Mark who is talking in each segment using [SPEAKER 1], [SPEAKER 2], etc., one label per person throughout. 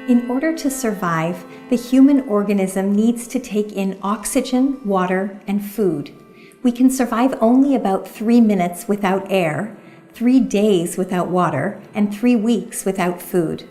[SPEAKER 1] In order to survive, the human organism needs to take in oxygen, water, and food. We can survive only about 3 minutes without air, 3 days without water, and 3 weeks without food.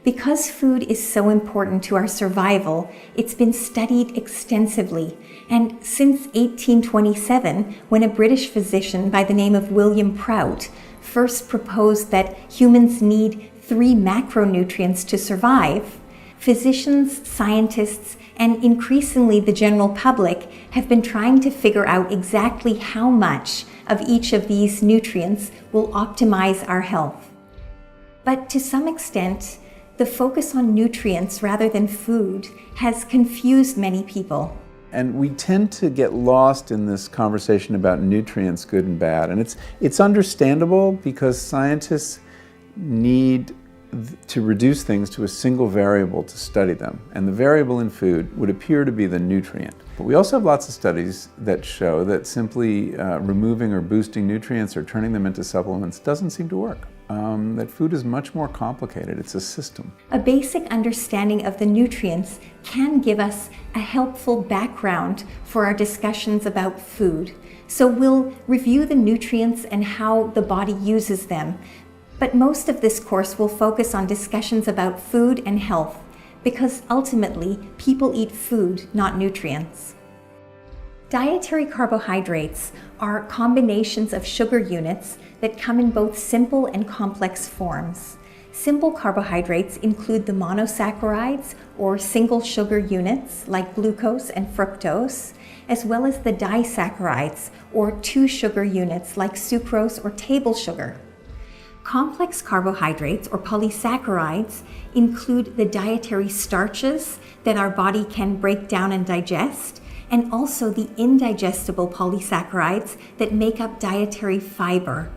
[SPEAKER 1] Because food is so important to our survival, it's been studied extensively. And since 1827, when a British physician by the name of William Prout first proposed that humans need 3 macronutrients to survive, physicians, scientists, and increasingly the general public have been trying to figure out exactly how much of each of these nutrients will optimize our health. But to some extent, the focus on nutrients rather than food has confused many people.
[SPEAKER 2] And we tend to get lost in this conversation about nutrients, good and bad. And it's understandable because scientists need to reduce things to a single variable to study them. And the variable in food would appear to be the nutrient. But we also have lots of studies that show that simply removing or boosting nutrients or turning them into supplements doesn't seem to work. That food is much more complicated. It's a system.
[SPEAKER 1] A basic understanding of the nutrients can give us a helpful background for our discussions about food. So we'll review the nutrients and how the body uses them. But most of this course will focus on discussions about food and health, because ultimately people eat food, not nutrients. Dietary carbohydrates are combinations of sugar units that come in both simple and complex forms. Simple carbohydrates include the monosaccharides or single sugar units like glucose and fructose, as well as the disaccharides or 2 sugar units like sucrose or table sugar. Complex carbohydrates or polysaccharides include the dietary starches that our body can break down and digest, and also the indigestible polysaccharides that make up dietary fiber.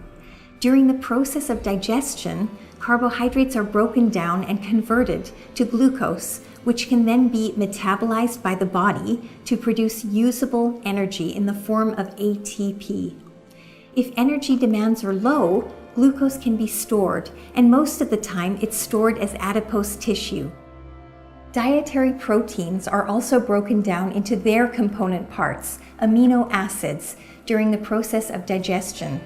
[SPEAKER 1] During the process of digestion, carbohydrates are broken down and converted to glucose, which can then be metabolized by the body to produce usable energy in the form of ATP. If energy demands are low, glucose can be stored, and most of the time it's stored as adipose tissue. Dietary proteins are also broken down into their component parts, amino acids, during the process of digestion.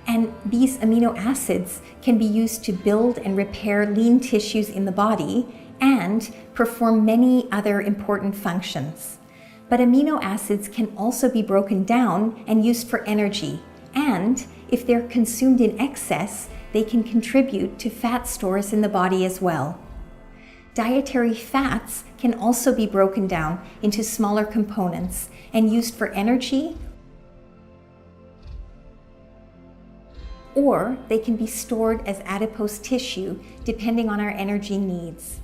[SPEAKER 1] And these amino acids can be used to build and repair lean tissues in the body and perform many other important functions. But amino acids can also be broken down and used for energy. And if they're consumed in excess, they can contribute to fat stores in the body as well. Dietary fats can also be broken down into smaller components and used for energy, or they can be stored as adipose tissue depending on our energy needs.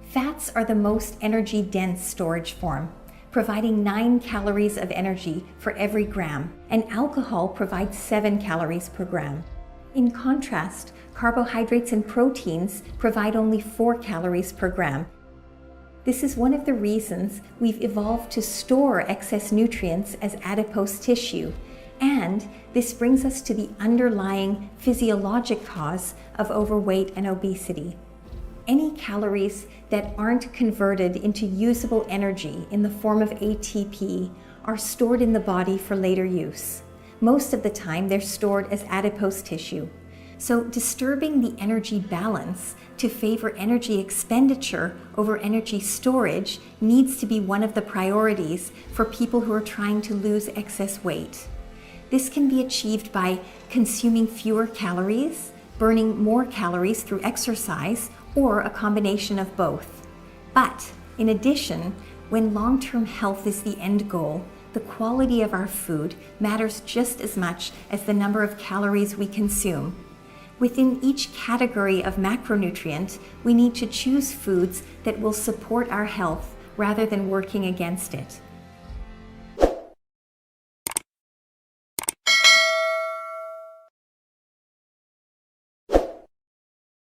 [SPEAKER 1] Fats are the most energy-dense storage form, providing 9 calories of energy for every gram, and alcohol provides 7 calories per gram. In contrast, carbohydrates and proteins provide only 4 calories per gram. This is one of the reasons we've evolved to store excess nutrients as adipose tissue, and this brings us to the underlying physiologic cause of overweight and obesity. Any calories that aren't converted into usable energy in the form of ATP are stored in the body for later use. Most of the time, they're stored as adipose tissue. So disturbing the energy balance to favor energy expenditure over energy storage needs to be one of the priorities for people who are trying to lose excess weight. This can be achieved by consuming fewer calories, burning more calories through exercise, or a combination of both. But in addition, when long-term health is the end goal, the quality of our food matters just as much as the number of calories we consume. Within each category of macronutrient, we need to choose foods that will support our health rather than working against it.